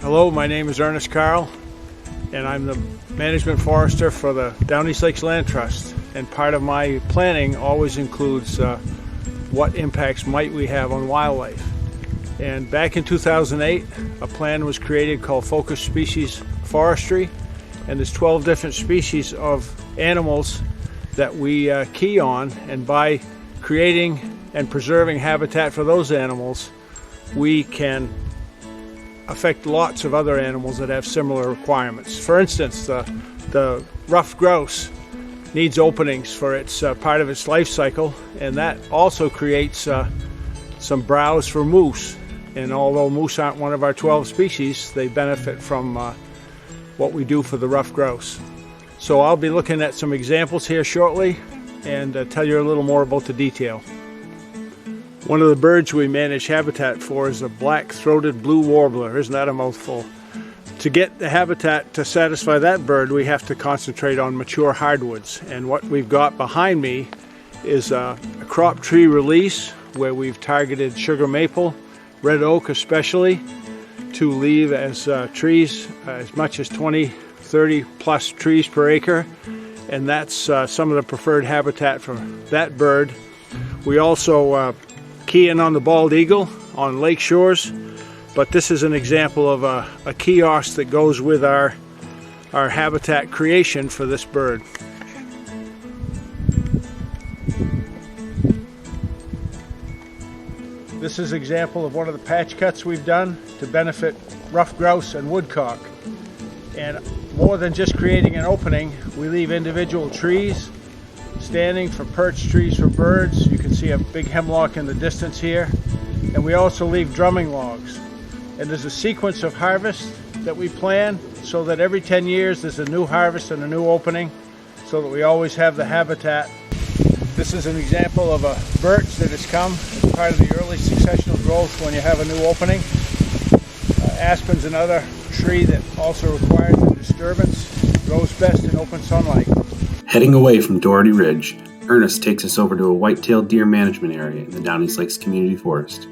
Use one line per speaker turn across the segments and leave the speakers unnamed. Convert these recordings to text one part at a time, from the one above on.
Hello, my name is Ernest Carl, and I'm the management forester for the Down East Lakes Land Trust. And part of my planning always includes what impacts might we have on wildlife. And back in 2008, a plan was created called Focus Species Forestry, and there's 12 different species of animals that we key on, and by creating and preserving habitat for those animals, we can affect lots of other animals that have similar requirements. For instance, the ruffed grouse needs openings for its part of its life cycle, and that also creates some browse for moose. And although moose aren't one of our 12 species, they benefit from what we do for the ruffed grouse. So I'll be looking at some examples here shortly and tell you a little more about the detail. One of the birds we manage habitat for is a black-throated blue warbler. Isn't that a mouthful? To get the habitat to satisfy that bird, we have to concentrate on mature hardwoods. And what we've got behind me is a crop tree release where we've targeted sugar maple, red oak especially, to leave as trees as much as 20, 30 plus trees per acre. And that's some of the preferred habitat for that bird. We also key in on the bald eagle on lake shores, but this is an example of a kiosk that goes with our habitat creation for this bird. This is an example of one of the patch cuts we've done to benefit ruffed grouse and woodcock. And more than just creating an opening, we leave individual trees standing for perch trees for birds. You can see a big hemlock in the distance here. And we also leave drumming logs. And there's a sequence of harvest that we plan so that every 10 years there's a new harvest and a new opening, so that we always have the habitat. This is an example of a birch that has come as part of the early successional growth when you have a new opening. Aspen's another tree that also requires a disturbance. Grows best in open sunlight.
Heading away from Doherty Ridge, Ernest takes us over to a white-tailed deer management area in the Down East Lakes Community Forest.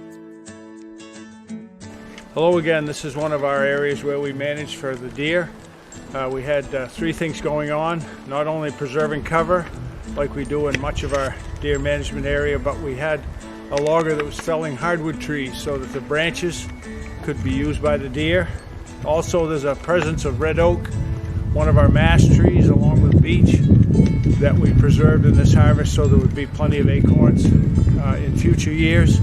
Hello again, this is one of our areas where we manage for the deer. We had three things going on, not only preserving cover like we do in much of our deer management area, but we had a logger that was felling hardwood trees so that the branches could be used by the deer. Also, there's a presence of red oak, one of our mast trees along with beech, that we preserved in this harvest so there would be plenty of acorns in future years.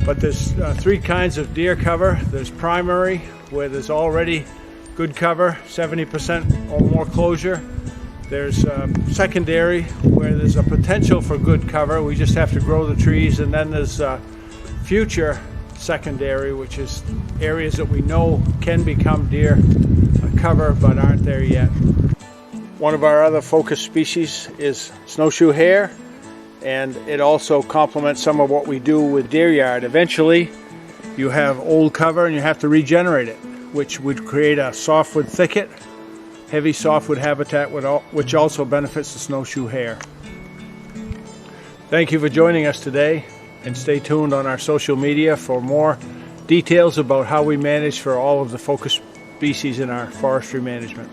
But there's three kinds of deer cover. There's primary, where there's already good cover, 70% or more closure. There's secondary, where there's a potential for good cover. We just have to grow the trees. And then there's future secondary, which is areas that we know can become deer cover but aren't there yet. One of our other focus species is snowshoe hare, and it also complements some of what we do with deer yard. Eventually you have old cover and you have to regenerate it, which would create a softwood thicket, heavy softwood habitat, which also benefits the snowshoe hare. Thank you for joining us today, and stay tuned on our social media for more details about how we manage for all of the focus species in our forestry management.